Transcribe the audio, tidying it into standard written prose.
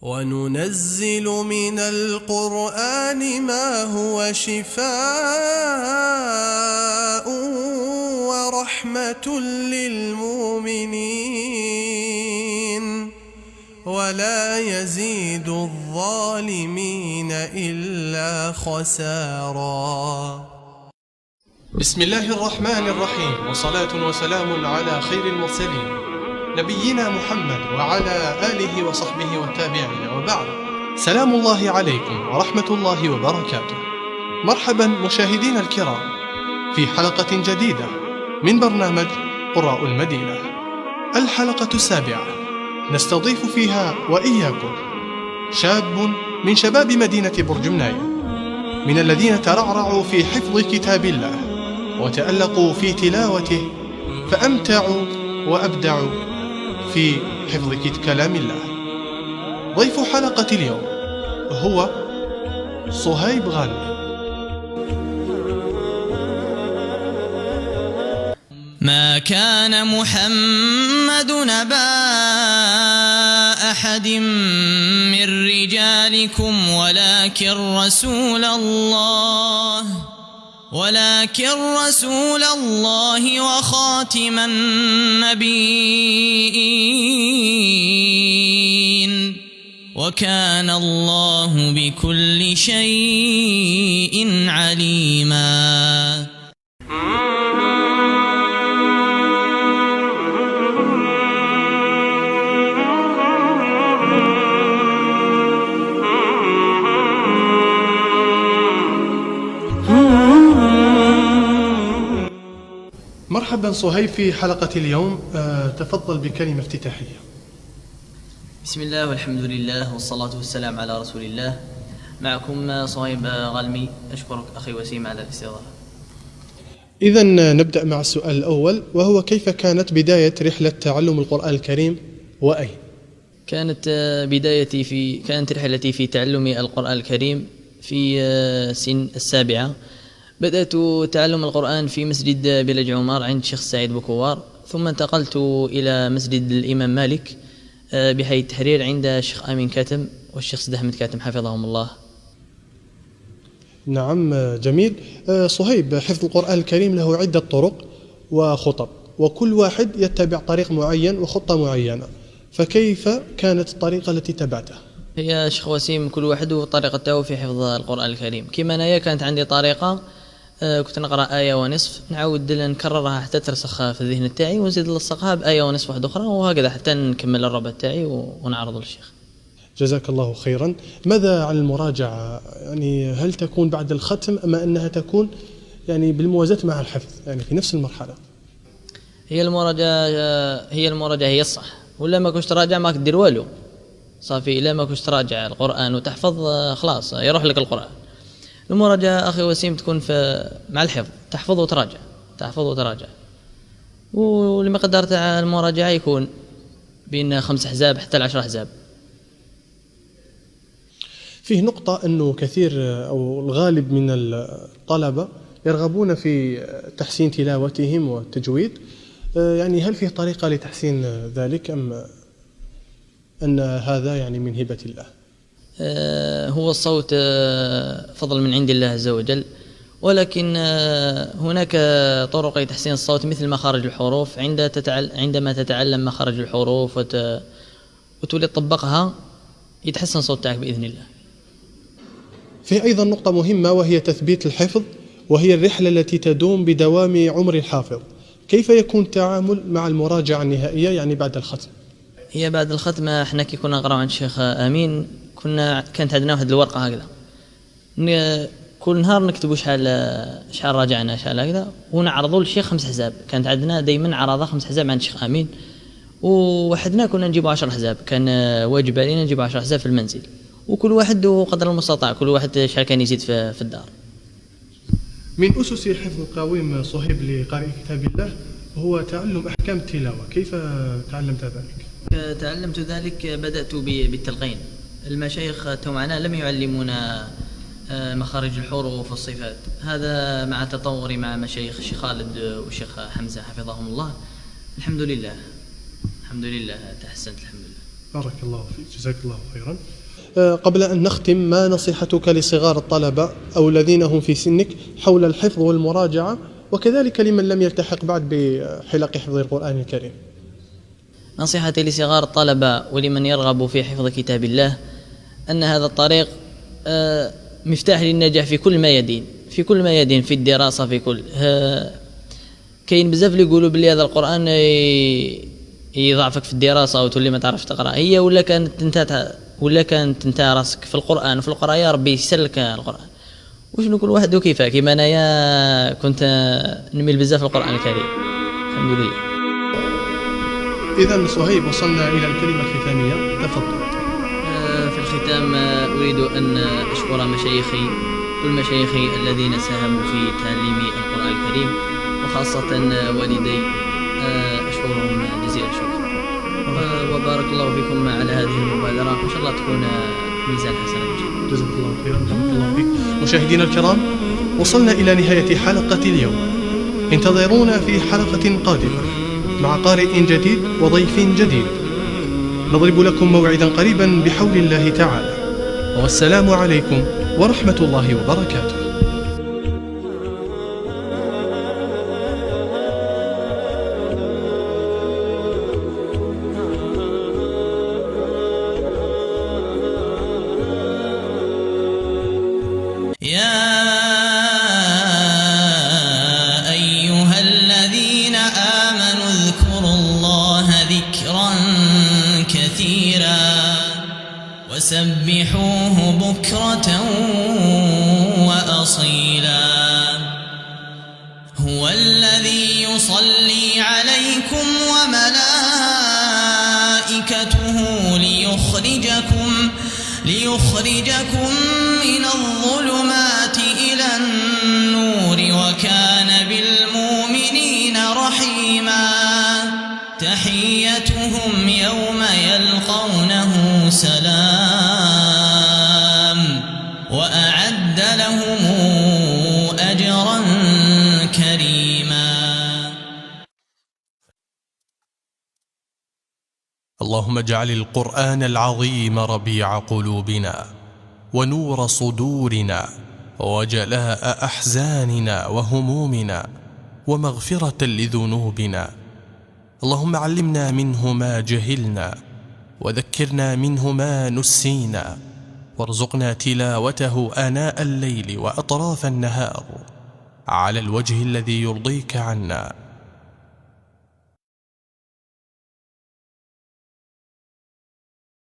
وننزل من القرآن ما هو شفاء ورحمة للمؤمنين ولا يزيد الظالمين إلا خسارا. بسم الله الرحمن الرحيم، وصلاة وسلام على خير المرسلين نبينا محمد وعلى آله وصحبه والتابعين، وبعد. سلام الله عليكم ورحمة الله وبركاته. مرحبا مشاهدينا الكرام في حلقة جديدة من برنامج قراء المدينة، الحلقة السابعة، نستضيف فيها وإياكم شاب من شباب مدينة برجمناية، من الذين ترعرعوا في حفظ كتاب الله وتألقوا في تلاوته، فأمتعوا وأبدعوا في حفظ كلام الله. ضيف حلقة اليوم هو صهيب غانم. ما كان محمد أبا أحد من رجالكم ولكن رسول الله وخاتم النبيين وكان الله بكل شيء عليما. مرحبا صهيب في حلقة اليوم، تفضل بكلمة افتتاحية. بسم الله والحمد لله والصلاة والسلام على رسول الله. معكم صهيب غالمي. أشكرك أخي وسيم على الاستضافة. إذن نبدأ مع السؤال الأول، وهو كيف كانت بداية رحلة تعلم القرآن الكريم وأين؟ كانت رحلتي في تعلم القرآن الكريم في سن السابعة. بدأت تعلم القرآن في مسجد بلج عمر عند الشيخ سعيد بوكوار، ثم انتقلت إلى مسجد الإمام مالك بحي التحرير عند الشيخ آمين كاتم والشيخ سيد أحمد كاتم حفظهم الله. نعم، جميل. صهيب، حفظ القرآن الكريم له عدة طرق وخطط، وكل واحد يتبع طريق معين وخطة معينة، فكيف كانت الطريقة التي تبعتها؟ هي شيخ وسيم كل واحد وطريقته في حفظ القرآن الكريم. كما أنا كانت عندي طريقة، كنت نقرأ آية ونصف، نعود نكررها حتى ترسخ في الذهن تاعي، ونزيد نلصقها بآية ونصف واحدة أخرى، وهكذا حتى نكمل الربع تاعي ونعرضه للشيخ. جزاك الله خيرا. ماذا عن المراجعة؟ يعني هل تكون بعد الختم أم أنها تكون يعني بالموازاة مع الحفظ، يعني في نفس المرحلة؟ هي المراجعة هي الصح، ولا ما كنتش تراجع ما كدير والو صافي. إلا ما كنتش تراجع القرآن وتحفظ خلاص يروح لك القرآن. المراجعة أخي وسيم تكون مع الحفظ، تحفظ وتراجع، والمقدار تاع المراجعة يكون بين 5 أحزاب حتى 10 أحزاب. فيه نقطة أنه كثير أو الغالب من الطلبة يرغبون في تحسين تلاوتهم والتجويد، يعني هل فيه طريقة لتحسين ذلك أم أن هذا يعني من هبة الله؟ هو الصوت فضل من عند الله عز وجل، ولكن هناك طرق لتحسين الصوت مثل مخارج الحروف. عندما تتعلم مخارج الحروف وتولي تطبقها يتحسن صوت تاعك بإذن الله. في أيضا نقطة مهمة، وهي تثبيت الحفظ، وهي الرحلة التي تدوم بدوام عمر الحافظ. كيف يكون التعامل مع المراجعة النهائية يعني بعد الختم؟ هي بعد الختم احنا كي كنا نقراو عند الشيخ امين كانت عندنا واحد الورقه هكذا، كل نهار نكتبوا شحال راجعنا شحال هكذا، ونعرضوا للشيخ 5 أحزاب. كانت عندنا دائما عرضه 5 أحزاب عند الشيخ امين، ووحدنا كنا نجيبوا 10 أحزاب. كان واجب علينا نجيبوا 10 أحزاب في المنزل، وكل واحد قدر المستطاع، كل واحد شحال كان يزيد في الدار. من أسس الحفظ القويم صهيب لقارئ كتاب الله هو تعلم أحكام التلاوة. كيف تعلمت ذلك؟ تعلمت ذلك، بدأت بالتلقين. المشايخ معنا لم يعلمونا مخارج الحروف والصفات، هذا مع تطوري مع مشايخ الشيخ خالد والشيخ حمزة حفظهم الله. الحمد لله تحسنت الحمد لله. بارك الله فيك، جزاك الله خيرا. قبل أن نختم، ما نصيحتك لصغار الطلبة أو الذين هم في سنك حول الحفظ والمراجعة، وكذلك لمن لم يلتحق بعد بحلق حفظ القرآن الكريم؟ نصيحتي لصغار الطلبة ولمن يرغب في حفظ كتاب الله أن هذا الطريق مفتاح للنجاح في كل ما يدين، في الدراسة، في كل كاين بزاف اللي يقولوا بلي هذا القرآن يضعفك في الدراسة أو تولي ما تعرفش تقرأ. هي ولا كانت انت راسك في القرآن وفي القراءة ربي يسلك القرآن. وشنو كل واحد وكيفاه. كيما انايا كنت نميل بزاف في القرآن الكريم الحمد لله. إذا صهيب وصلنا إلى الكلمة الختامية، تفضل. في الختام أريد أن أشكر كل مشايخي الذين ساهموا في تعليم القرآن الكريم، وخاصة والدي أشكرهم جزيل الشكر. وبارك الله فيكم على هذه المبادرة، وإن شاء الله تكون ميزان حسن إن شاء الله. جزاك الله خيرا، بارك الله فيك. مشاهدينا الكرام، وصلنا إلى نهاية حلقة اليوم. انتظرونا في حلقة قادمة مع قارئ جديد وضيف جديد. نضرب لكم موعدا قريبا بحول الله تعالى، والسلام عليكم ورحمة الله وبركاته. وسبحوه بكرة وأصيلا. هو الذي يصلي عليكم وملائكته ليخرجكم من الظلمات إلى النور، وكان بالمؤمنين رحيما. تحيتهم يوم يلقونه سلام، وأعد لهم أجرا كريما. اللهم اجعل القرآن العظيم ربيع قلوبنا ونور صدورنا وجلاء أحزاننا وهمومنا ومغفرة لذنوبنا. اللهم علمنا منه ما جهلنا، وذكرنا منه ما نسينا، وارزقنا تلاوته آناء الليل وأطراف النهار على الوجه الذي يرضيك عنا.